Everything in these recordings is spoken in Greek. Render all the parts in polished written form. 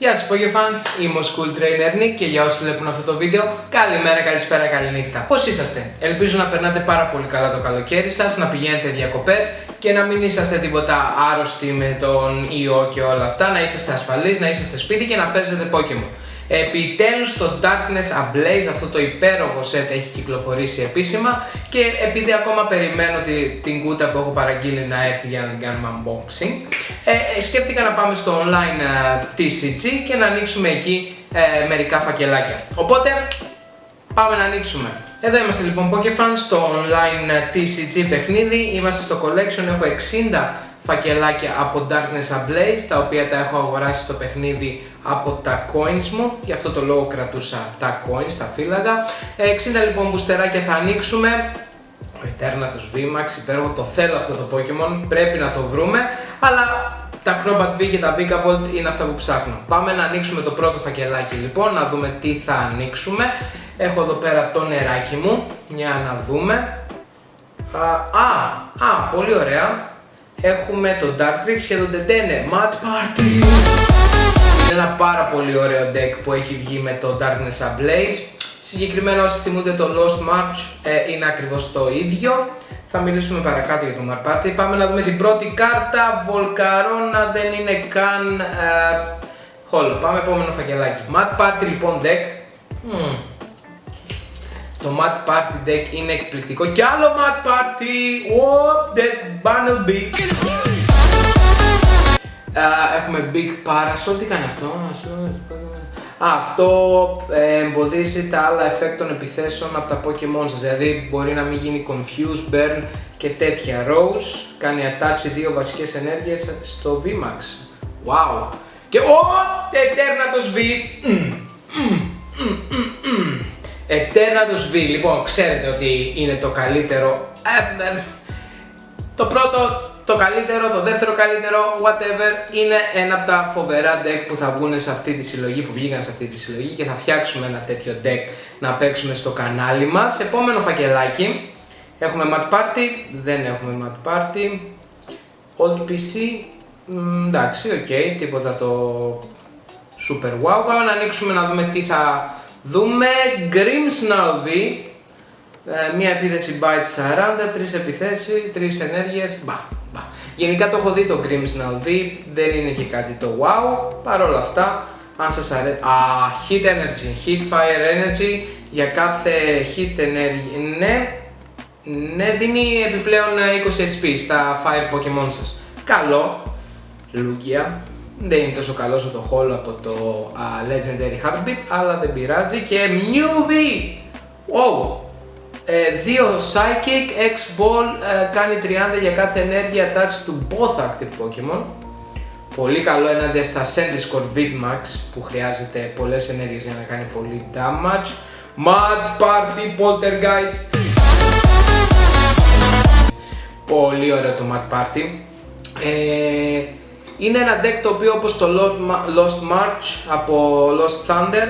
Γεια σας Pokefans, είμαι ο School Trainer Nick και για όσους βλέπουν αυτό το βίντεο, καλημέρα, καλησπέρα, καληνύχτα. Πώς είσαστε? Ελπίζω να περνάτε πάρα πολύ καλά το καλοκαίρι σας, να πηγαίνετε διακοπές και να μην είσαστε τίποτα άρρωστοι με τον ιό και όλα αυτά, να είσαστε ασφαλείς, να είσαστε σπίτι και να παίζετε Pokemon. Επιτέλους το Darkness Ablaze, αυτό το υπέροχο set έχει κυκλοφορήσει επίσημα και επειδή ακόμα περιμένω την κούτα που έχω παραγγείλει να έρθει για να την κάνουμε unboxing, σκέφτηκα να πάμε στο online TCG και να ανοίξουμε εκεί μερικά φακελάκια. Οπότε πάμε να ανοίξουμε. Εδώ είμαστε λοιπόν Pokefans στο online TCG παιχνίδι, είμαστε στο collection, έχω 60 φακελάκια από Darkness Ablaze, τα οποία τα έχω αγοράσει στο παιχνίδι από τα coins μου, γι' αυτό το λόγο κρατούσα τα coins, τα φύλαγα. 60 λοιπόν μπουστεράκια θα ανοίξουμε. Ο Eternatus VMAX, υπέροχο, το θέλω αυτό το Pokemon, πρέπει να το βρούμε, αλλά τα Crobat V και τα Vikavolt είναι αυτά που ψάχνω. Πάμε να ανοίξουμε το πρώτο φακελάκι λοιπόν, να δούμε τι θα ανοίξουμε. Έχω εδώ πέρα το νεράκι μου, για να δούμε. Πολύ ωραία. Έχουμε το Dartrix και το Dedenne Mad Party. Είναι ένα πάρα πολύ ωραίο deck που έχει βγει με το Darkness Ablaze. Συγκεκριμένα όσοι θυμούνται το Lost March είναι ακριβώς το ίδιο. Θα μιλήσουμε παρακάτω για το Mad Party. Πάμε να δούμε την πρώτη κάρτα. Volcarona δεν είναι καν χόλο. Πάμε επόμενο φακελάκι. Mad Party λοιπόν deck. Το Mad Party deck είναι εκπληκτικό. Κι άλλο Mad Party! Whoop, Death Bunnelby! Έχουμε Big Parasol. Τι κάνει αυτό? Αυτό εμποδίζει τα άλλα effect των επιθέσεων από τα Pokemon σας. Δηλαδή μπορεί να μην γίνει Confuse, Burn και τέτοια. Rose κάνει attach 2 βασικές ενέργειες στο VMAX. Wow! Και Eternatus V! Eternatus V, λοιπόν, ξέρετε ότι είναι το καλύτερο, το πρώτο, το καλύτερο, το δεύτερο καλύτερο, whatever, είναι ένα από τα φοβερά deck που θα βγουν σε αυτή τη συλλογή, που βγήκαν σε αυτή τη συλλογή και θα φτιάξουμε ένα τέτοιο deck να παίξουμε στο κανάλι μας. Επόμενο φακελάκι, έχουμε Mad Party, δεν έχουμε Mad Party, Old PC, εντάξει, ok, τίποτα το super wow. Πάμε να ανοίξουμε να δούμε τι θα δούμε. Grimmsnarl V, μία επίθεση bite 40, 3 επιθέσεις, 3 ενέργειες, Γενικά το έχω δει το Grimmsnarl V, δεν είναι και κάτι το wow, παρόλα αυτά, αν σας αρέσει, hit energy, hit fire energy, για κάθε hit energy, ναι, δίνει επιπλέον 20 HP στα fire Pokemon σας. Καλό, Lugia. Δεν είναι τόσο καλό όσο το Holo από το Legendary Heartbeat, αλλά δεν πειράζει. Και Mew V! Wow! 2 Psychic, X-Ball, κάνει 30 για κάθε ενέργεια attach του both active Pokemon. Πολύ καλό έναντι στα Centiskorp VMAX που χρειάζεται πολλές ενέργειες για να κάνει πολύ damage. Mad Party Poltergeist! Πολύ ωραίο το Mad Party. Είναι ένα deck το οποίο, όπως το Lost March από Lost Thunder,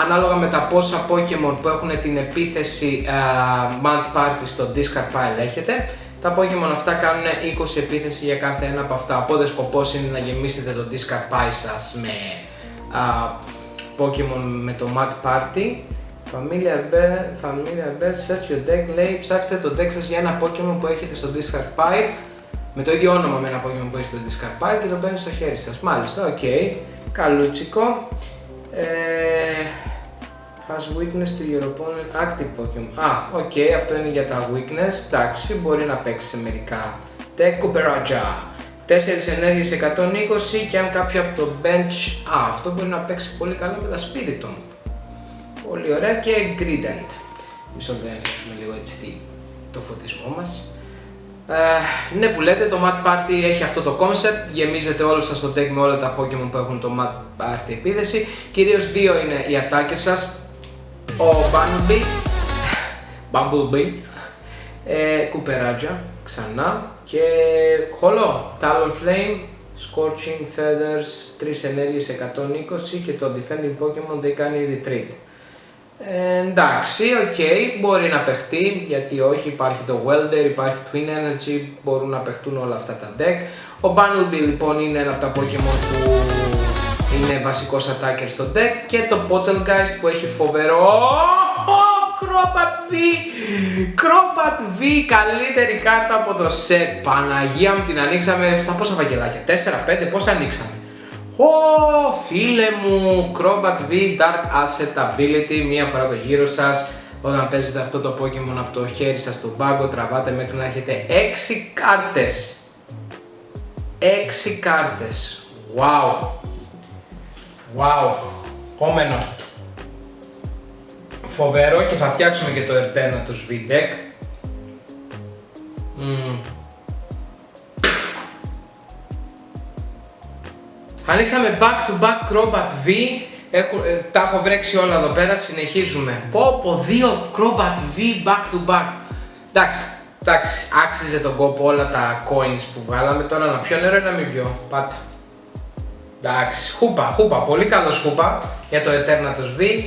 ανάλογα με τα πόσα Pokemon που έχουν την επίθεση Mad Party στο discard pile έχετε, τα Pokemon αυτά κάνουν 20 επίθεση για κάθε ένα από αυτά, οπότε σκοπός είναι να γεμίσετε το discard pile σας με Pokemon με το Mad Party. Familiar Bear, search your deck, λέει ψάξτε το deck σας για ένα Pokemon που έχετε στο discard pile με το ίδιο όνομα με ένα Pokemon που έχει στο discard pile και το παίρνει στο χέρι σας. Μάλιστα, ok. Καλούτσικο. Has weakness to your opponent active Pokemon. Ok, αυτό είναι για τα weakness. Εντάξει, μπορεί να παίξει σε μερικά deck. Copperajah. 4 ενέργειες 120 και αν κάποιο από το bench. Αυτό μπορεί να παίξει πολύ καλά με τα Spiritomb. Πολύ ωραία. Και Grident. Μισό λεπτό να φτιάξουμε λίγο έτσι το φωτισμό μας. Ναι που λέτε, το Mad Party έχει αυτό το concept, γεμίζετε όλο σας το deck με όλα τα Pokemon που έχουν το Mad Party επίδεση. Κυρίως δύο είναι οι attackers σας, ο Bumblebee, Copperajah ξανά και Holo, Talonflame, Scorching Feathers, 3 ενέργειες 120 και το Defending Pokemon δεν κάνει Retreat. Εντάξει, ok, μπορεί να παιχτεί, γιατί όχι, υπάρχει το Welder, υπάρχει Twin Energy, μπορούν να παιχτούν όλα αυτά τα deck. Ο Bunnelby λοιπόν είναι ένα από τα Pokemon που είναι βασικός attacker στο deck, και το Poltergeist που έχει φοβερό Crobat V! Crobat V, καλύτερη κάρτα από το set. Παναγία μου, την ανοίξαμε στα πόσα φακελάκια, 4-5, πόσα ανοίξαμε. Φίλε μου, Crobat V Dark Asset Ability, μία φορά το γύρο σας. Όταν παίζετε αυτό το Pokemon από το χέρι σας στον πάγκο, τραβάτε μέχρι να έχετε 6 κάρτες. 6 κάρτες. Wow. Wow. Επόμενο. Φοβερό, και θα φτιάξουμε και το Eternatus V deck. Ανοίξαμε back to back Crobat V. Τα έχω βρέξει όλα εδώ πέρα, συνεχίζουμε. Πω, 2 Crobat V back to back. Εντάξει, άξιζε τον κόπο όλα τα coins που βγάλαμε. Τώρα να πιω νερό ή να μην πιω. Πάτα. Εντάξει, χούπα, πολύ καλός χούπα για το Eternatus V.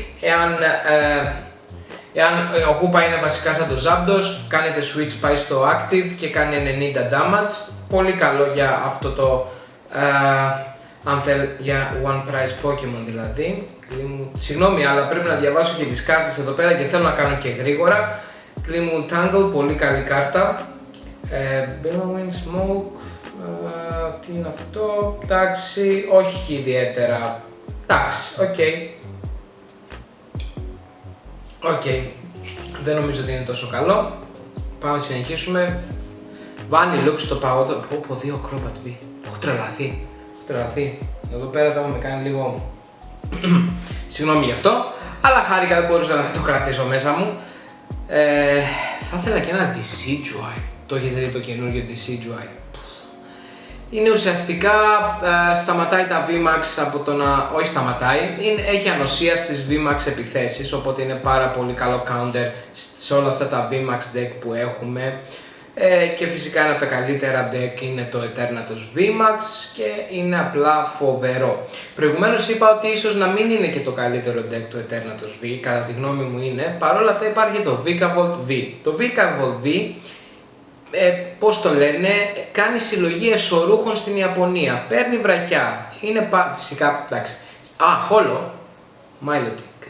Εάν ο χούπα είναι βασικά σαν το Zapdos, κάνετε switch, πάει στο active και κάνει 90 damage. Πολύ καλό για αυτό το, αν θέλει, για one prize Pokemon δηλαδή. Συγγνώμη, αλλά πρέπει να διαβάσω και τις κάρτες εδώ πέρα και θέλω να κάνω και γρήγορα. Glimwood Tangle, πολύ καλή κάρτα. Billowing Smoke, τι είναι αυτό, εντάξει, όχι ιδιαίτερα. Εντάξει, οκ. Δεν νομίζω ότι είναι τόσο καλό. Πάμε να συνεχίσουμε. Βάνι Lux στο παγότο. Πω, 2 Crobat V. Έχω τρελαθεί. Εδώ πέρα τα έχουμε κάνει λίγο. Συγγνώμη γι' αυτό. Αλλά χάρηκα, δεν μπορούσα να το κρατήσω μέσα μου. Θα ήθελα και ένα Decidueye. Το έχετε δει το καινούριο Decidueye? Είναι ουσιαστικά, σταματάει τα VMAX από το να... Όχι σταματάει, έχει ανοσία στις VMAX επιθέσεις, οπότε είναι πάρα πολύ καλό counter σε όλα αυτά τα VMAX deck που έχουμε. Και φυσικά ένα από τα καλύτερα deck είναι το Eternatus VMAX και είναι απλά φοβερό. Προηγουμένως είπα ότι ίσως να μην είναι και το καλύτερο deck το Eternatus V, κατά τη γνώμη μου είναι. Παρ' όλα αυτά υπάρχει το Vikavolt V. Το Vikavolt V, πώς το λένε, κάνει συλλογή εσωρούχων στην Ιαπωνία. Παίρνει βρακιά. Είναι φυσικά, εντάξει. Χόλο. Milotic.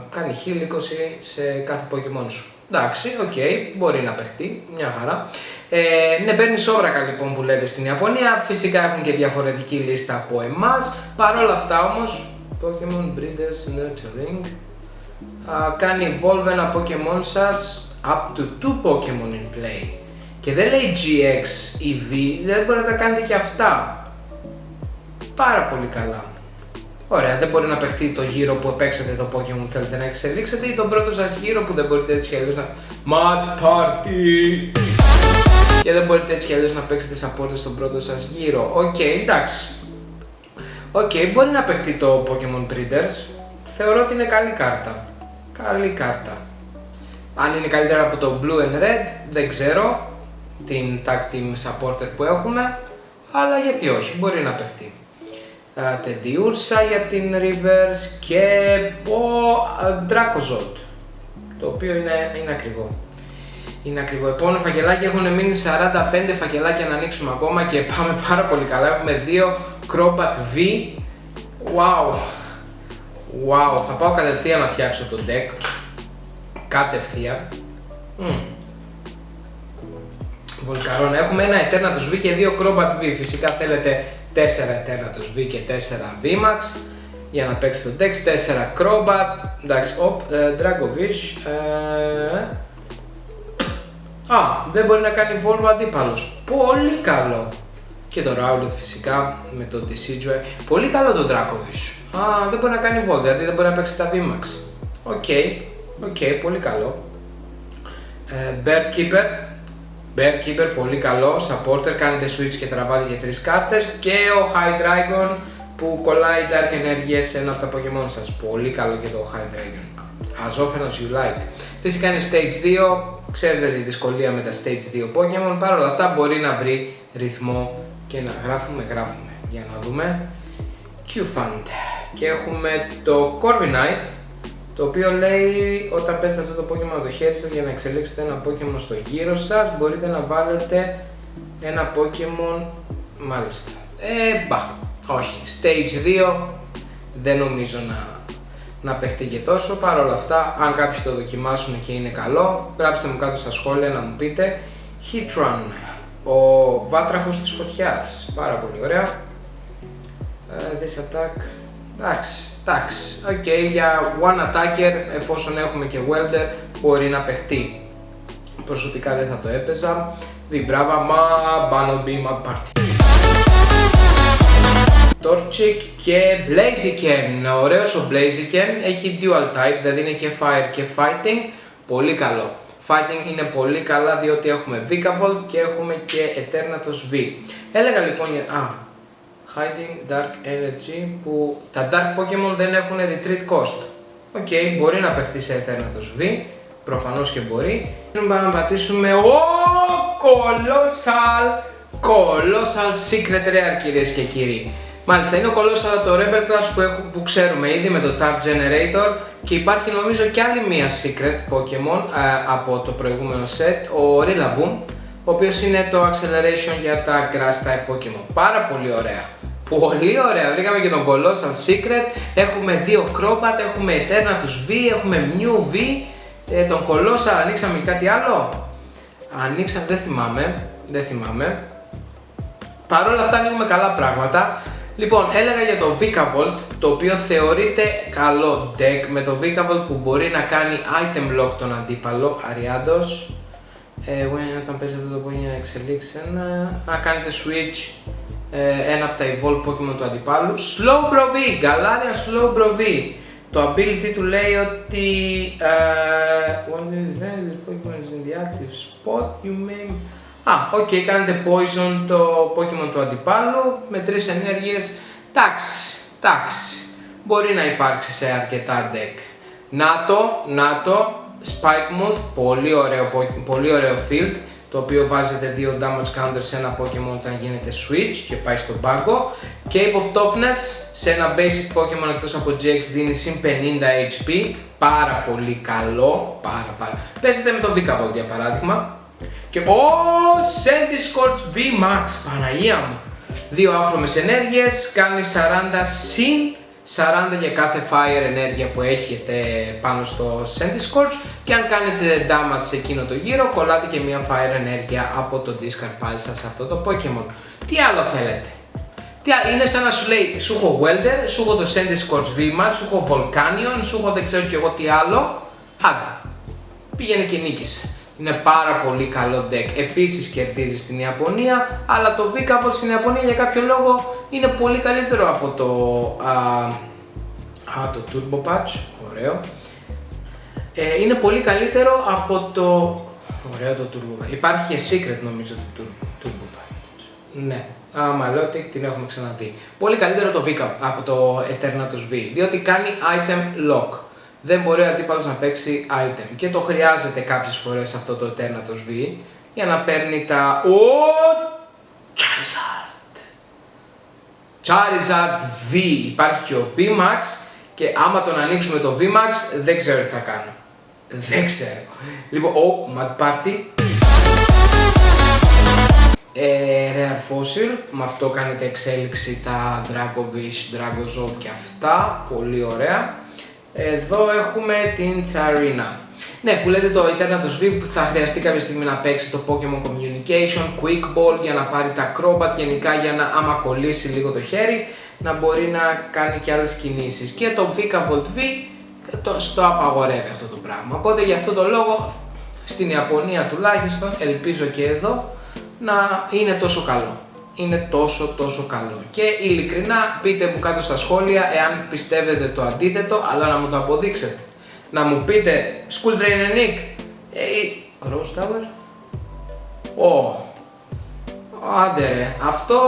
Κάνει heal 20 σε κάθε Pokemon σου. Εντάξει, μπορεί να παιχτεί, μια χαρά. Ναι, παίρνει σόβρακα λοιπόν που λέτε στην Ιαπωνία. Φυσικά έχουν και διαφορετική λίστα από εμάς. Παρ' όλα αυτά όμως, Pokemon Breeders Nurturing κάνει evolve ένα Pokemon σας up to 2 Pokemon in play. Και δεν λέει GX ή V, δεν μπορείτε να τα κάνετε και αυτά. Πάρα πολύ καλά. Ωραία, δεν μπορεί να παιχτεί το γύρο που παίξατε το Pokemon που θέλετε να εξελίξετε ή τον πρώτο σας γύρο που δεν μπορείτε έτσι κι αλλιώς να... Mad Party! Και δεν μπορείτε έτσι κι αλλιώς να παίξετε support στον πρώτο σας γύρο. Εντάξει. Μπορεί να παιχτεί το Pokemon Breeders. Θεωρώ ότι είναι καλή κάρτα. Καλή κάρτα. Αν είναι καλύτερα από το Blue and Red, δεν ξέρω την tag team supporter που έχουμε, αλλά γιατί όχι, μπορεί να παιχτεί. Teddiursa για την Reverse και Dracozolt, το οποίο είναι ακριβό. Είναι ακριβό. Επόμενο φακελάκι, έχουν μείνει 45 φακελάκια να ανοίξουμε ακόμα και πάμε πάρα πολύ καλά. Έχουμε 2 Crobat V. Wow, θα πάω κατευθείαν να φτιάξω το deck. Κατευθείαν. Βολκαρόνα. Έχουμε ένα Eternatus V και 2 Crobat V. Φυσικά θέλετε 4 Eternatus V και 4 VMAX για να παίξετε το deck. 4 Crobat. Εντάξει, Dragovish. Δεν μπορεί να κάνει Volvo αντίπαλος. Πολύ καλό. Και το Rowlet φυσικά με το Decidueye. Πολύ καλό το Dracovish. Δεν μπορεί να κάνει Volvo, δηλαδή δεν μπορεί να παίξει τα VMAX. Πολύ καλό. Bearkeeper, πολύ καλό. Supporter, κάνετε switch και τραβάτε για 3 κάρτες. Και ο Hydreigon που κολλάει Dark ενέργειες σε ένα από τα Pokemon σας. Πολύ καλό και το Hydreigon. As often as you like. Φυσικά είναι Stage 2. Ξέρετε τη δυσκολία με τα Stage 2 Pokemon. Παρ' όλα αυτά μπορεί να βρει ρυθμό και να γράφουμε. Για να δούμε. Q-Fund. Και έχουμε το Corviknight, το οποίο λέει όταν παίζετε αυτό το Pokemon από το χέρι σας για να εξελίξετε ένα Pokemon στο γύρο σας, μπορείτε να βάλετε ένα Pokemon, μάλιστα. όχι. Stage 2 δεν νομίζω να παιχτεί και τόσο. Παρ' όλα αυτά, αν κάποιοι το δοκιμάσουν και είναι καλό, γράψτε μου κάτω στα σχόλια να μου πείτε. Heatran, ο βάτραχος της φωτιάς, πάρα πολύ ωραία. This attack, εντάξει, ok, για one attacker, εφόσον έχουμε και welder, μπορεί να παιχτεί. Προσωπικά δεν θα το έπαιζα. Vibrava, ma Banobi, Mad Party. Torchic και Blaziken. Ωραίος ο Blaziken, έχει dual type, δηλαδή είναι και fire και fighting. Πολύ καλό. Fighting είναι πολύ καλά διότι έχουμε Vikavolt και έχουμε και Eternatus V. Έλεγα λοιπόν για... Hiding Dark Energy, που τα Dark Pokemon δεν έχουν retreat cost. Οκ, μπορεί να παιχτεί σε Eternatus V, προφανώς και μπορεί. Να πατήσουμε... Colossal Secret Rare, κυρίες και κύριοι. Μάλιστα, είναι ο Colossal το Rebel Class που ξέρουμε ήδη με το Tart Generator, και υπάρχει νομίζω και άλλη μία Secret Pokemon από το προηγούμενο set, ο Rillaboom, ο οποίος είναι το Acceleration για τα Grass Type Pokemon. Πάρα πολύ ωραία. Πολύ ωραία, βρήκαμε και τον Colossal Secret, έχουμε δύο Crobat, έχουμε Eternatus V, έχουμε Mew V, τον Colossal, ανοίξαμε κάτι άλλο. Ανοίξαμε, δεν θυμάμαι. Παρ' όλα αυτά ανοίγουμε καλά πράγματα. Λοιπόν, έλεγα για το Vikavolt, το οποίο θεωρείται καλό deck με το Vikavolt που μπορεί να κάνει item lock τον αντίπαλο, Ariados. Όταν παίζετε το μπορεί να εξελίξει να κάνετε switch ένα από τα evolve Pokemon του αντιπάλου. Slowbro V, Galarian Slowbro V. Το ability του λέει ότι when this Pokemon is in the active spot, you may... ok, κάνετε poison το Pokemon του αντιπάλου με 3 ενέργειες. Εντάξει, μπορεί να υπάρξει σε αρκετά deck. Να το, Spikemuth, πολύ ωραίο field, το οποίο βάζετε 2 damage counters σε ένα Pokemon όταν γίνεται switch και πάει στον πάγκο. Cape of Toughness, σε ένα basic Pokemon εκτός από GX δίνει συν 50 HP, πάρα πολύ καλό, πάρα. Παίζετε με τον Vikavolt για παράδειγμα. Και Centiskorch VMAX, Παναγία μου! 2 άφρομες ενέργειες, κάνει 40 συν 40 για κάθε fire ενέργεια που έχετε πάνω στο Centiskorch, και αν κάνετε damage σε εκείνο το γύρο, κολλάτε και μια fire ενέργεια από το discard pile σας σε αυτό το Pokemon. Τι άλλο θέλετε? Είναι σαν να σου λέει, σου έχω Welder, σου έχω το Centiskorch VMAX, σου έχω Volcanion, σου έχω δεν ξέρω κι εγώ τι άλλο. Άντα, πήγαινε και νίκησε. Είναι πάρα πολύ καλό deck. Επίσης κερδίζει στην Ιαπωνία, αλλά το Vikavolt στην Ιαπωνία για κάποιο λόγο είναι πολύ καλύτερο από το Turbo Patch. Ωραίο. Είναι πολύ καλύτερο από το... Ωραίο το Turbo Patch. Υπάρχει και Secret νομίζω το Turbo Patch. Ναι. Μαλώτη, την έχουμε ξαναδεί. Πολύ καλύτερο το Vikavolt από το Eternatus V, διότι κάνει item lock. Δεν μπορεί ο αντίπαλος να παίξει item και το χρειάζεται κάποιες φορές αυτό το Eternatus V για να παίρνει τα... Charizard V, υπάρχει και ο VMAX, και άμα τον ανοίξουμε το VMAX δεν ξέρω τι θα κάνω. Δεν ξέρω. Λοιπόν, Mad Party. Rare Fossil, με αυτό κάνετε εξέλιξη τα Dracovish, Dragozolt και αυτά, πολύ ωραία. Εδώ έχουμε την Tsarina. Ναι, που λέτε το Eternatus V που θα χρειαστεί κάποια στιγμή να παίξει το Pokemon Communication, Quick Ball για να πάρει τα Crobat, γενικά για να άμα κολλήσει λίγο το χέρι να μπορεί να κάνει και άλλες κινήσεις. Και το Vikavolt V στο απαγορεύει αυτό το πράγμα. Οπότε για αυτό το λόγο στην Ιαπωνία τουλάχιστον, ελπίζω και εδώ, να είναι τόσο καλό. Είναι τόσο καλό. Και ειλικρινά πείτε μου κάτω στα σχόλια εάν πιστεύετε το αντίθετο, αλλά να μου το αποδείξετε. Να μου πείτε School Trainer Nick ή Rose Tower. Άντε ρε, αυτό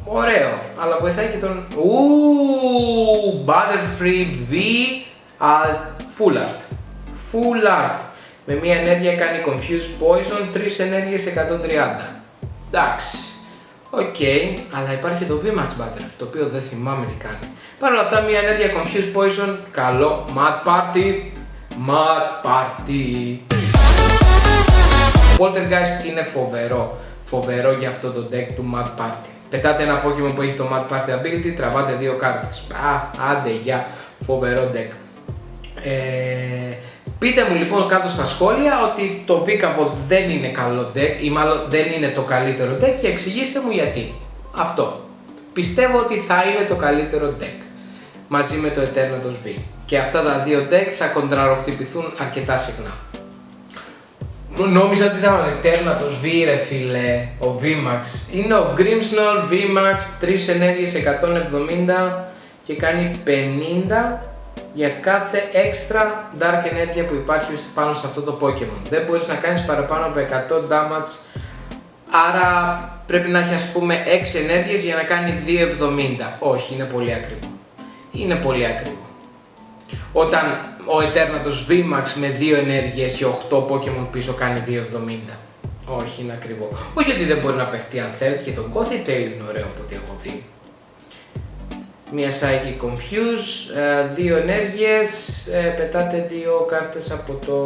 ωραίο, αλλά βοηθάει και τον... Butterfree V Full Art. Full Art. Με μία ενέργεια κάνει Confuse Poison, 3 ενέργειες 130. Εντάξει. Οκ, αλλά υπάρχει και το VMAX Butterfree, το οποίο δεν θυμάμαι τι κάνει. Παρ' όλα αυτά, μία ενέργεια Confuse Poison, καλό. Mad Party. Poltergeist είναι φοβερό για αυτό το deck του Mad Party. Πετάτε ένα Pokemon που έχει το Mad Party Ability, τραβάτε 2 κάρτες. Άντε για φοβερό deck. Πείτε μου λοιπόν κάτω στα σχόλια ότι το Vikavolt δεν είναι καλό deck ή μάλλον δεν είναι το καλύτερο deck και εξηγήστε μου γιατί. Αυτό. Πιστεύω ότι θα είναι το καλύτερο deck μαζί με το Eternatus V. Και αυτά τα δύο deck θα κοντραροχτυπηθούν αρκετά συχνά. Νόμιζα ότι ήταν ο Eternatus V ρε φίλε, ο VMAX. Είναι ο Grimmsnarl VMAX, 3 ενέργειες 170 και κάνει 50 για κάθε έξτρα dark ενέργεια που υπάρχει πάνω σε αυτό το Pokemon. Δεν μπορείς να κάνεις παραπάνω από 100 damage, άρα πρέπει να έχει ας πούμε 6 ενέργειες για να κάνει 270. Όχι, είναι πολύ ακριβό. Είναι πολύ ακριβό. Όταν ο Eternatus VMAX με 2 ενέργειες και 8 Pokemon πίσω κάνει 270. Όχι, είναι ακριβό. Όχι ότι δεν μπορεί να παιχτεί αν θέλει, και το Gothitelle είναι ωραίο από ό,τι έχω δει. Μία Psychic Confuse, 2 ενέργειες, πετάτε 2 κάρτες από το...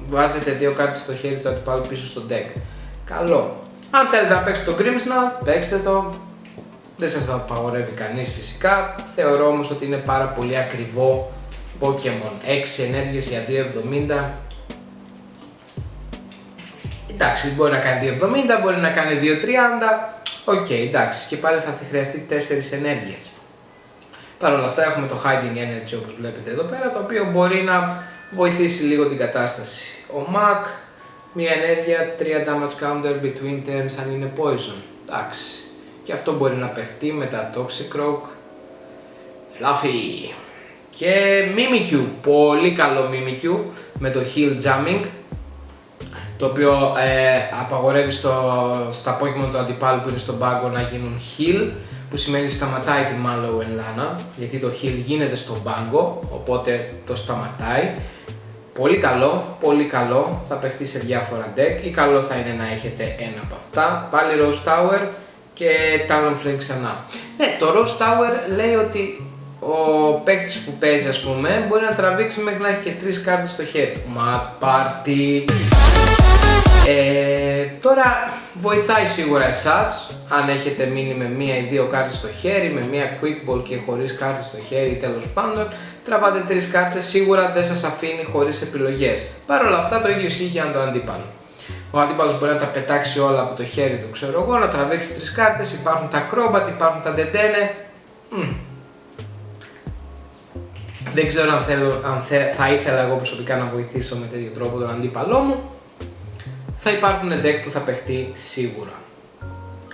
βάζετε 2 κάρτες στο χέρι του αντιπάλου πίσω στο deck. Καλό. Αν θέλετε να παίξετε το Grimmsnarl, παίξτε το. Δεν σας το απαγορεύει κανείς φυσικά. Θεωρώ όμως ότι είναι πάρα πολύ ακριβό Pokemon. 6 ενέργειες για 270. Εντάξει, μπορεί να κάνει 270, μπορεί να κάνει 230. Οκ, εντάξει, και πάλι θα χρειαστεί 4 ενέργειες. Παρ' όλα αυτά έχουμε το Hiding Energy όπως βλέπετε εδώ πέρα, το οποίο μπορεί να βοηθήσει λίγο την κατάσταση. Ο Mac, μία ενέργεια, 3 damage counter between turns αν είναι poison. Εντάξει, και αυτό μπορεί να παιχτεί με τα Toxicroak, Fluffy και Mimikyu, πολύ καλό Mimikyu με το Heal Jamming, το οποίο απαγορεύει στα Pokemon του αντιπάλου που είναι στον πάγκο να γίνουν Heal, που σημαίνει σταματάει τη Mallow Lana, γιατί το heal γίνεται στον πάγκο, οπότε το σταματάει. Πολύ καλό, θα παιχτεί σε διάφορα deck ή καλό θα είναι να έχετε ένα από αυτά. Πάλι Rose Tower και Talonflame ξανά. Ναι, το Rose Tower λέει ότι ο παίκτης που παίζει ας πούμε μπορεί να τραβήξει μέχρι να έχει και 3 κάρτες στο χέρι του. Mad Party. Τώρα βοηθάει σίγουρα εσάς αν έχετε μείνει με μία ή 2 κάρτες στο χέρι, με μία Quick Ball και χωρίς κάρτες στο χέρι, τέλος πάντων τραβάτε 3 κάρτες, σίγουρα δεν σας αφήνει χωρίς επιλογές. Παρ' όλα αυτά το ίδιο ισχύει για τον αντίπαλο. Ο αντίπαλος μπορεί να τα πετάξει όλα από το χέρι του, ξέρω εγώ, να τραβήξει 3 κάρτες, υπάρχουν τα Crobat, υπάρχουν τα Dedenne. Δεν ξέρω αν θα ήθελα εγώ προσωπικά να βοηθήσω με τέτοιο τρόπο τον αντίπαλό μου. Θα υπάρχουν deck που θα παιχτεί σίγουρα.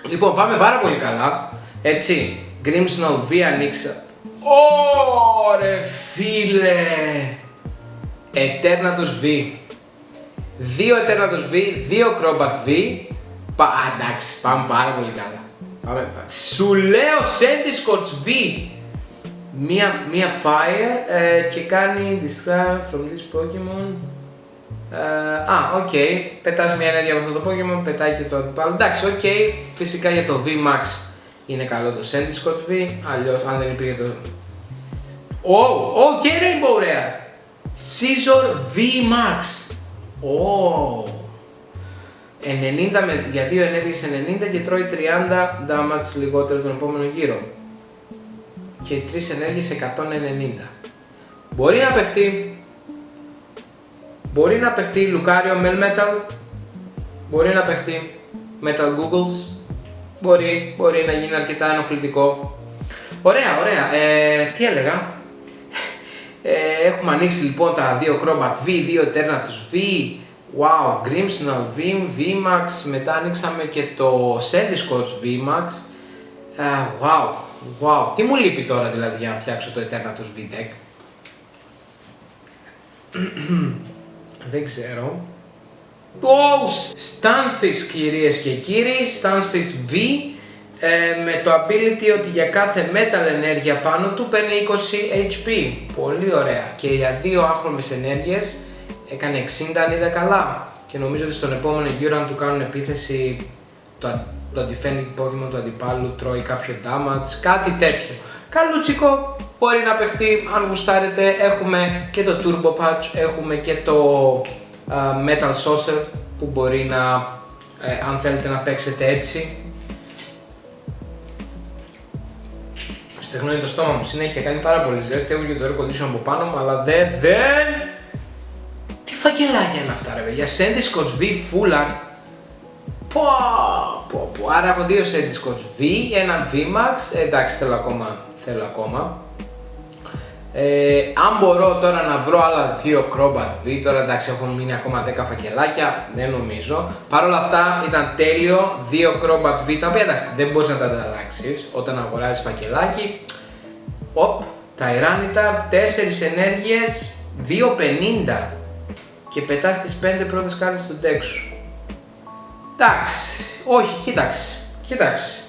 Λοιπόν, πάμε πάρα πολύ καλά. Έτσι, Grimmsnarl V ανοίξα. Ωρε φίλε! Eternatus V. 2 Eternatus V, 2 Crobat V. Εντάξει, πάμε πάρα πολύ καλά. Σου λέω Sandyscorch V. Μία Fire και κάνει Describe from this Pokemon. Οκ, πετάς μια ενέργεια από αυτό το Pokemon, πετάει και το αντιπάλο. Εντάξει, οκ, φυσικά για το VMAX είναι καλό το Sandyscorch V, αλλιώς αν δεν υπήρχε το... και Rainbow Rare! Scizor VMAX! 90 για 2 ενέργειες 90 και τρώει 30 damage λιγότερο τον επόμενο γύρο. Και 3 ενέργειες 190. Μπορεί να παιχτεί. Μπορεί να παιχτεί Lucario Melmetal, μπορεί να παιχτεί Metal Googles, μπορεί να γίνει αρκετά ενοχλητικό. Ωραία, τι έλεγα. Έχουμε ανοίξει λοιπόν τα 2 Crobat V, 2 Eternatus V, wow, Grimmsnarl VMAX, μετά ανοίξαμε και το Sandyscorch VMAX. Wow, τι μου λείπει τώρα δηλαδή για να φτιάξω το Eternatus V deck. Δεν ξέρω. Stunfisk κυρίες και κύριοι, Stunfisk V με το ability ότι για κάθε metal ενέργεια πάνω του παίρνει 20 HP. Πολύ ωραία. Και για 2 άχρωμες ενέργειες έκανε 60 αν είδα καλά. Και νομίζω ότι στον επόμενο γύρο αν του κάνουν επίθεση το defending Pokemon του αντιπάλου τρώει κάποιο damage, κάτι τέτοιο. Καλούτσικο, μπορεί να παιχτεί αν γουστάρετε. Έχουμε και το Turbo Patch, έχουμε και το Metal Saucer που μπορεί να, αν θέλετε να παίξετε έτσι. Στεγνώνει το στόμα μου συνέχεια, κάνει πάρα πολύ ζέστη. Έχω και το air condition από πάνω μου, αλλά δεν. Τι φακελάκια είναι αυτά, ρε παιδιά. Sandy Scotch V Full Art. Πω. Άρα έχω 2 Sandy Scotch V, ένα VMAX. Εντάξει, θέλω ακόμα. Αν μπορώ τώρα να βρω άλλα 2 Crobat V, τώρα εντάξει έχουν μείνει ακόμα 10 φακελάκια, δεν νομίζω. Παρ' όλα αυτά ήταν τέλειο, 2 Crobat V, τα οποία εντάξει δεν μπορείς να τα ανταλλάξεις όταν αγοράζεις φακελάκι. Tyranitar, 4 ενέργειες, 2,50 και πετάς τις 5 πρώτες κάρτες στο deck σου. Εντάξει, όχι, κοίταξε.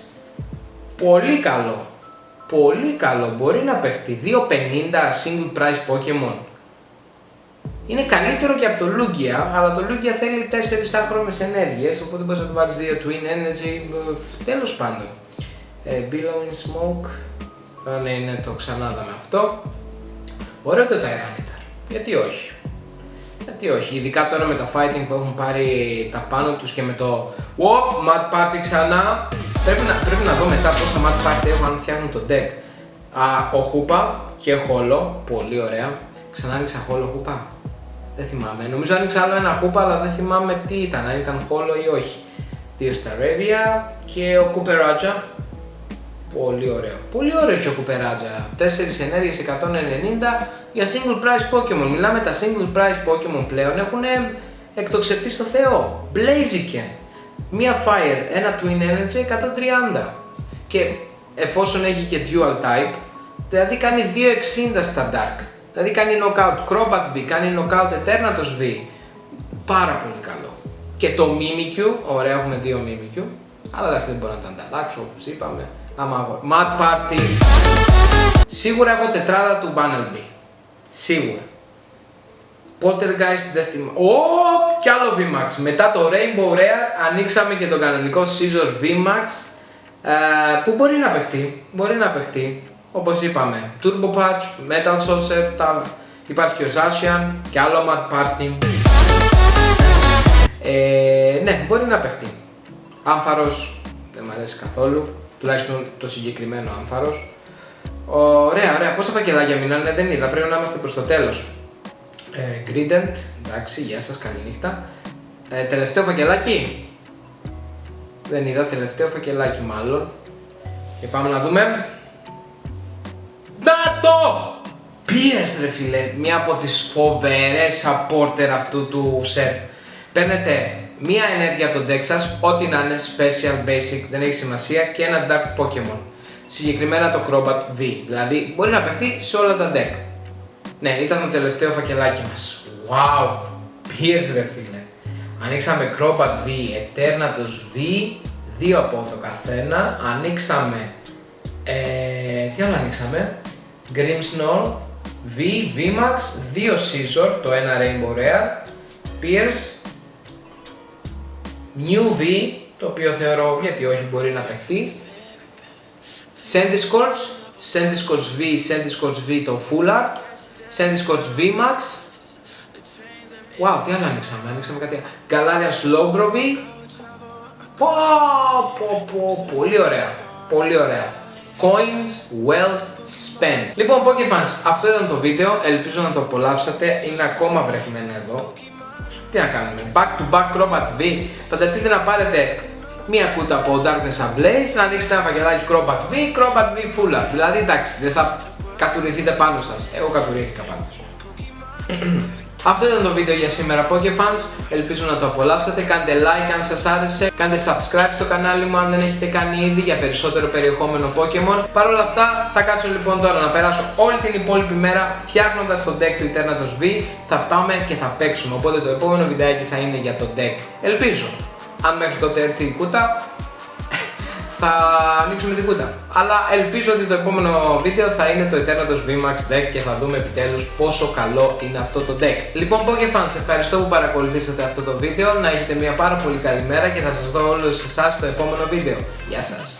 Πολύ καλό, μπορεί να παιχτεί. 2,50 single price Pokemon. Είναι καλύτερο και από το Lugia, αλλά το Lugia θέλει 4 άχρωμες ενέργειες, οπότε μπορείς να του βάλεις 2 Twin Energy, τέλος πάντων. Billowing Smoke, ναι, το ξανά είδαμε αυτό. Ωραίο το Tyranitar, γιατί όχι, ειδικά τώρα με τα fighting που έχουν πάρει τα πάνω τους και με το Mad Party ξανά. Πρέπει να δω μετά πόσα Mad Party έχω αν φτιάχνουν το deck. Ο Hoopa και Holo, πολύ ωραία. Ξανά άνοιξα Holo Hoopa. Δεν θυμάμαι. Νομίζω άνοιξα άλλο ένα Hoopa, αλλά δεν θυμάμαι τι ήταν, αν ήταν Holo ή όχι. 2 Staravia και ο Cooperage. Πολύ ωραίο και ο Cooperage. 4 ενέργειες 190 για single price Pokemon. Μιλάμε, τα single price Pokemon πλέον έχουν εκτοξευτεί στο Θεό. Blaziken. Μία Fire, ένα Twin Energy 130 και εφόσον έχει και Dual Type, δηλαδή κάνει 260 στα Dark, δηλαδή κάνει Knockout Crobat V, κάνει Knockout Eternatus V, πάρα πολύ καλό. Και το Mimikyu, ωραία έχουμε 2 Mimikyu, αλλά εντάξει δεν μπορώ να τα ανταλλάξω όπως είπαμε. Mad Party, σίγουρα έχω τετράδα του Bunnelby, σίγουρα. Poltergeist δεν θυμάμαι. Κι άλλο VMAX. Μετά το Rainbow Rare ανοίξαμε και το κανονικό Scizor VMAX που μπορεί να παιχτεί. Όπως είπαμε, Turbo Patch, Metal Saucer, υπάρχει και ο Zacian και άλλο Mad Party. Ναι, μπορεί να παιχτεί. Άμφαρος δεν μου αρέσει καθόλου, τουλάχιστον το συγκεκριμένο άμφαρος. Ωραία. Πόσα φακελάκια μείνανε, δεν είδα, πρέπει να είμαστε προς το τέλος. Grident, εντάξει, γεια σας, καληνύχτα. Τελευταίο φακελάκι. Δεν είδα, τελευταίο φακελάκι μάλλον. Και πάμε να δούμε. Να το! Pierce ρε φίλε, μία από τις φοβερές supporter αυτού του set. Παίρνετε μία ενέργεια από το deck σας, ό,τι να είναι, special, basic, δεν έχει σημασία, και ένα dark Pokemon. Συγκεκριμένα το Crobat V, δηλαδή μπορεί να παιχτεί σε όλα τα deck. Ναι, ήταν το τελευταίο φακελάκι μας. Wow! Pierce ρε φίλε. Ανοίξαμε Crobat V, Eternatus V, 2 από το καθένα. Ανοίξαμε... τι άλλο ανοίξαμε? Grimmsnarl V, VMAX, 2 Scizor, το ένα Rainbow Rare, Pierce, New V, το οποίο θεωρώ γιατί όχι μπορεί να παιχτεί, Sandy Scotch V, Sandy Scotch V το Full Art, Sandy Scotch VMAX. Wow, τι άλλο ανοίξαμε κάτι. Galarian Slowbro V. Πολύ ωραία. Coins well spent. Λοιπόν, Pokefans, αυτό ήταν το βίντεο. Ελπίζω να το απολαύσατε. Είναι ακόμα βρεχμένα εδώ. Τι να κάνουμε, back to back Crobat V. Φανταστείτε να πάρετε μία κούτα από Darkness Ablaze, να ανοίξετε ένα φακελάκι Crobat V Full Art. Δηλαδή εντάξει, δεν θα κατουρηθείτε πάνω σας. Εγώ κατουρήθηκα πάντως. Αυτό ήταν το βίντεο για σήμερα, Pokefans. Ελπίζω να το απολαύσατε. Κάντε like αν σας άρεσε. Κάντε subscribe στο κανάλι μου αν δεν έχετε κάνει ήδη για περισσότερο περιεχόμενο Pokemon. Παρ' όλα αυτά, θα κάτσω λοιπόν τώρα να περάσω όλη την υπόλοιπη μέρα φτιάχνοντας το deck του Eternatus V. Θα πάμε και θα παίξουμε. Οπότε το επόμενο βιντεάκι θα είναι για το deck. Ελπίζω. Αν μέχρι τότε έρθει η κούτα, θα ανοίξουμε την κούτα. Αλλά ελπίζω ότι το επόμενο βίντεο θα είναι το Eternatus VMAX deck και θα δούμε επιτέλους πόσο καλό είναι αυτό το deck. Λοιπόν, Pokefans, ευχαριστώ που παρακολουθήσατε αυτό το βίντεο. Να έχετε μια πάρα πολύ καλή μέρα και θα σας δω όλους εσάς στο επόμενο βίντεο. Γεια σας!